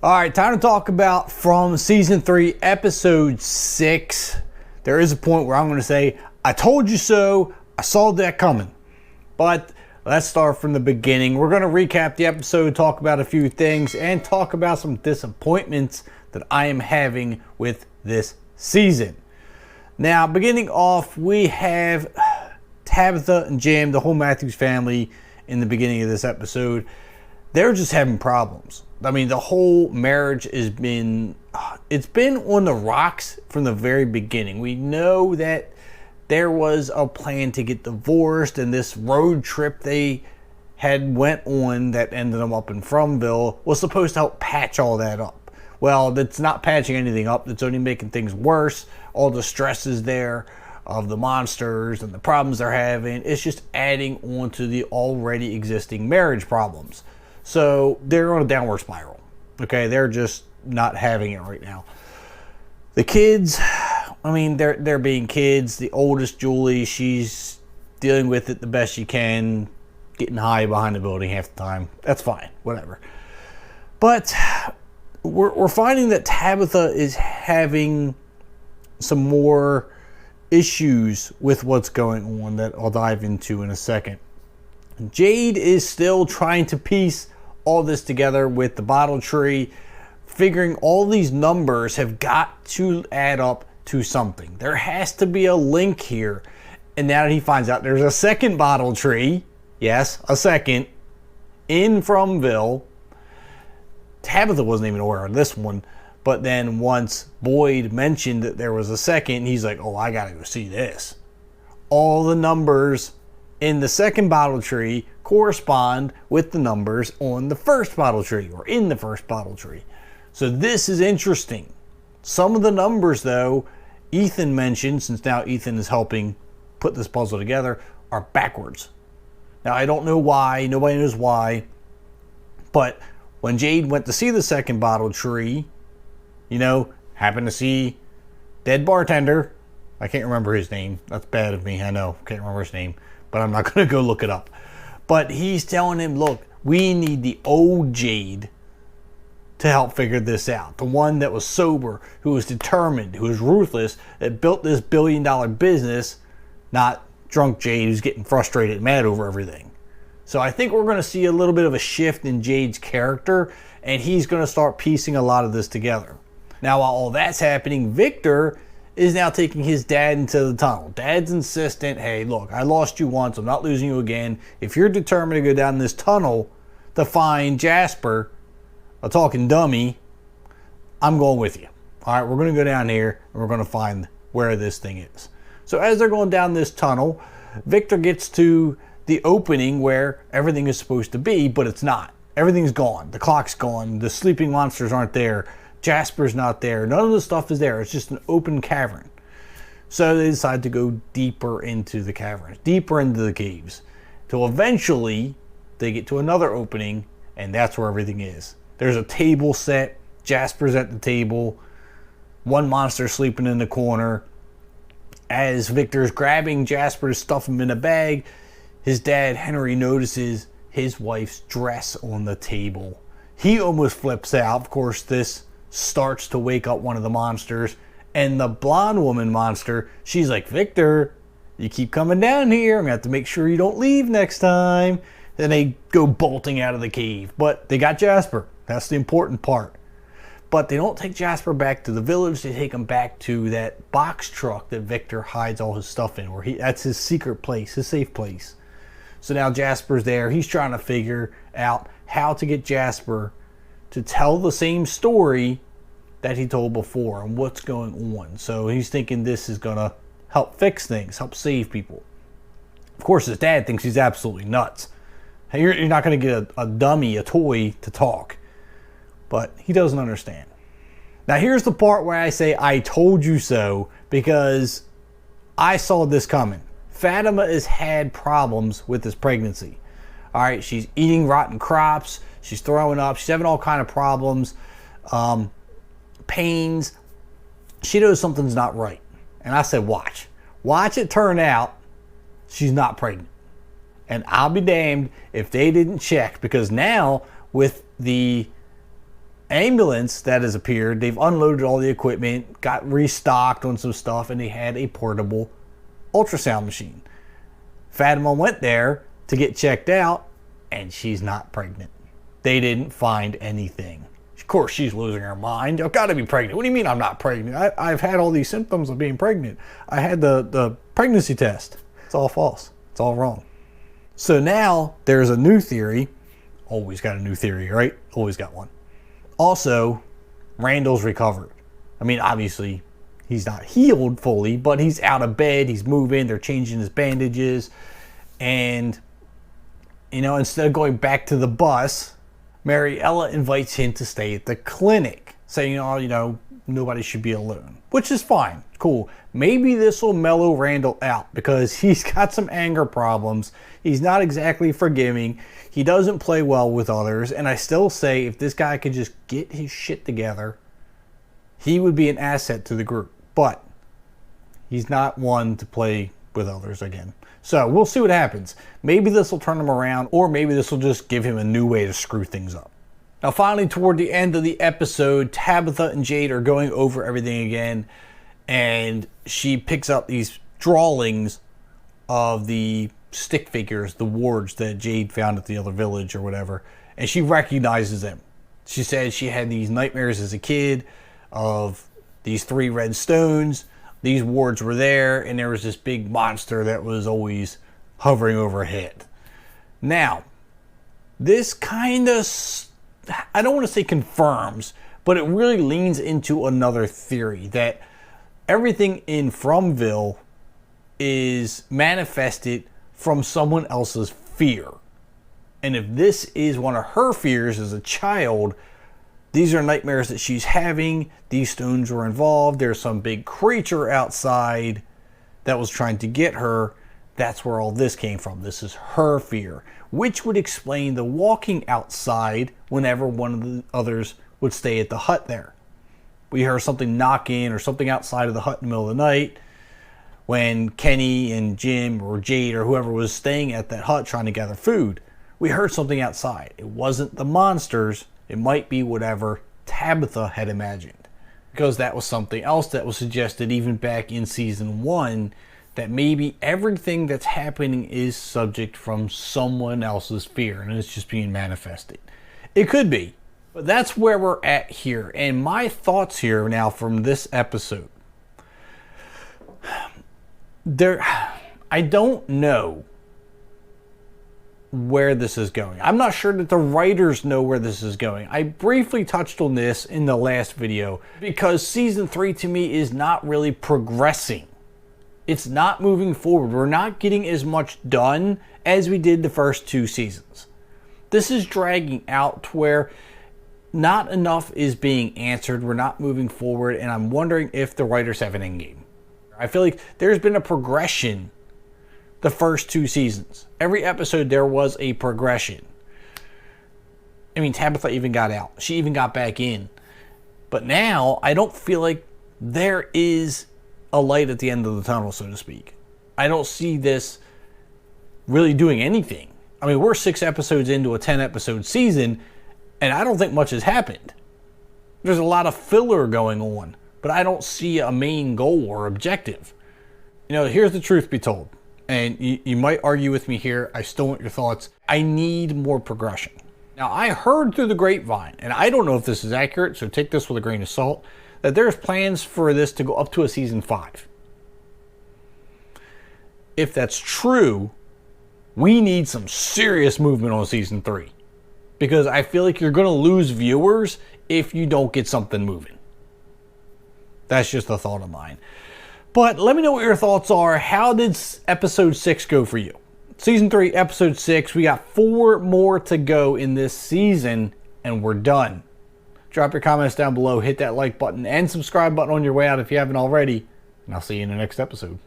All right, time to talk about from season 3, episode 6. There is a point where I'm going to say, I told you so, I saw that coming. But let's start from the beginning. We're going to recap the episode, talk about a few things, and talk about some disappointments that I am having with this season. Now, beginning off, we have Tabitha and Jim, the whole Matthews family, in the beginning of this episode. They're just having problems. I mean, the whole marriage has been, it's been on the rocks from the very beginning. We know that there was a plan to get divorced, and this road trip they had went on that ended them up in Fromville was supposed to help patch all that up. Well, that's not patching anything up. It's only making things worse. All the stresses there of the monsters and the problems they're having, it's just adding on to the already existing marriage problems. So they're on a downward spiral. Okay, they're just not having it right now. The kids, I mean, they're being kids. The oldest, Julie, she's dealing with it the best she can, getting high behind the building half the time. That's fine, whatever. But we're finding that Tabitha is having some more issues with what's going on that I'll dive into in a second. Jade is still trying to piece all this together with the bottle tree, figuring all these numbers have got to add up to something. There has to be a link here. And now that he finds out there's a second bottle tree, yes, a second, in Fromville. Tabitha wasn't even aware of this one, but then once Boyd mentioned that there was a second, he's like, oh, I gotta go see this. All the numbers in the second bottle tree correspond with the numbers on the first bottle tree, or in the first bottle tree. So this is interesting. Some of the numbers, though, Ethan mentioned, since now Ethan is helping put this puzzle together, are backwards. Now, I don't know why. Nobody knows why. But when Jade went to see the second bottle tree, you know, happened to see dead bartender. I can't remember his name. That's bad of me. I know. Can't remember his name. But I'm not going to go look it up. But he's telling him, look, we need the old Jade to help figure this out. The one that was sober, who was determined, who was ruthless, that built this billion-dollar business, not drunk Jade who's getting frustrated and mad over everything. So I think we're going to see a little bit of a shift in Jade's character, and he's going to start piecing a lot of this together. Now, while all that's happening, Victor is now taking his dad into the tunnel. Dad's insistent, hey, look, I lost you once, I'm not losing you again. If you're determined to go down this tunnel to find Jasper, a talking dummy, I'm going with you. All right, we're going to go down here, and we're going to find where this thing is. So as they're going down this tunnel, Victor gets to the opening where everything is supposed to be, but it's not. Everything's gone. The clock's gone. The sleeping monsters aren't there. Jasper's not there. None of the stuff is there. It's just an open cavern. So they decide to go deeper into the caverns, deeper into the caves, till eventually they get to another opening, and that's where everything is. There's a table set. Jasper's at the table. One monster sleeping in the corner. As Victor's grabbing Jasper to stuff him in a bag, his dad, Henry, notices his wife's dress on the table. He almost flips out. Of course, this starts to wake up one of the monsters, and the blonde woman monster, she's like, Victor, you keep coming down here, I'm gonna have to make sure you don't leave next time. Then they go bolting out of the cave, but they got Jasper. That's the important part. But they don't take Jasper back to the village. They take him back to that box truck that Victor hides all his stuff in, where that's his secret place, his safe place. So now Jasper's there. He's trying to figure out how to get Jasper to tell the same story that he told before and what's going on. So he's thinking this is going to help fix things, help save people. Of course, his dad thinks he's absolutely nuts. Hey, you're not going to get a dummy, a toy to talk. But he doesn't understand. Now here's the part where I say, I told you so, because I saw this coming. Fatima has had problems with this pregnancy. All right, she's eating rotten crops. She's throwing up. She's having all kind of problems, pains. She knows something's not right. And I said, watch. Watch it turn out she's not pregnant. And I'll be damned if they didn't check, because now with the ambulance that has appeared. They've unloaded all the equipment, got restocked on some stuff, and they had a portable ultrasound machine. Fatima went there to get checked out, and she's not pregnant. They didn't find anything. Of course, she's losing her mind. I've got to be pregnant. What do you mean I'm not pregnant? I've had all these symptoms of being pregnant. I had the pregnancy test. It's all false. It's all wrong. So now there's a new theory. Always got a new theory, right? Always got one. Also, Randall's recovered. I mean, obviously, he's not healed fully, but he's out of bed. He's moving. They're changing his bandages. And, you know, instead of going back to the bus, Mariella invites him to stay at the clinic, saying, oh, you know, nobody should be alone, which is fine. Cool. Maybe this will mellow Randall out because he's got some anger problems. He's not exactly forgiving. He doesn't play well with others. And I still say if this guy could just get his shit together, he would be an asset to the group. But he's not one to play with others again. So we'll see what happens. Maybe this will turn him around, or maybe this will just give him a new way to screw things up. Now finally, toward the end of the episode, Tabitha and Jade are going over everything again, and she picks up these drawings of the stick figures, the wards that Jade found at the other village or whatever, and she recognizes them. She said she had these nightmares as a kid of these 3 red stones. These wards were there, and there was this big monster that was always hovering overhead. Now, this kind of, I don't want to say confirms, but it really leans into another theory that everything in Fromville is manifested from someone else's fear. And if this is one of her fears as a child, these are nightmares that she's having. These stones were involved. There's some big creature outside that was trying to get her. That's where all this came from. This is her fear, which would explain the walking outside whenever one of the others would stay at the hut there. We heard something knocking or something outside of the hut in the middle of the night when Kenny and Jim or Jade or whoever was staying at that hut trying to gather food. We heard something outside. It wasn't the monsters. It might be whatever Tabitha had imagined, because that was something else that was suggested even back in season 1, that maybe everything that's happening is subject from someone else's fear and it's just being manifested. It could be, but that's where we're at here. And my thoughts here now from this episode, I don't know where this is going. I'm not sure that the writers know where this is going. I briefly touched on this in the last video because season 3 to me is not really progressing. It's not moving forward. We're not getting as much done as we did the first 2 seasons. This is dragging out to where not enough is being answered. We're not moving forward, and I'm wondering if the writers have an end game. I feel like there's been a progression the first 2 seasons. Every episode there was a progression. I mean, Tabitha even got out. She even got back in. But now, I don't feel like there is a light at the end of the tunnel, so to speak. I don't see this really doing anything. I mean, we're 6 episodes into a 10-episode season, and I don't think much has happened. There's a lot of filler going on, but I don't see a main goal or objective. You know, here's the truth be told. And you might argue with me here. I still want your thoughts. I need more progression. Now, I heard through the grapevine, and I don't know if this is accurate, so take this with a grain of salt, that there's plans for this to go up to a season 5. If that's true, we need some serious movement on season 3. Because I feel like you're going to lose viewers if you don't get something moving. That's just a thought of mine. But let me know what your thoughts are. How did episode 6 go for you? Season 3, episode 6. We got 4 more to go in this season, and we're done. Drop your comments down below. Hit that like button and subscribe button on your way out if you haven't already. And I'll see you in the next episode.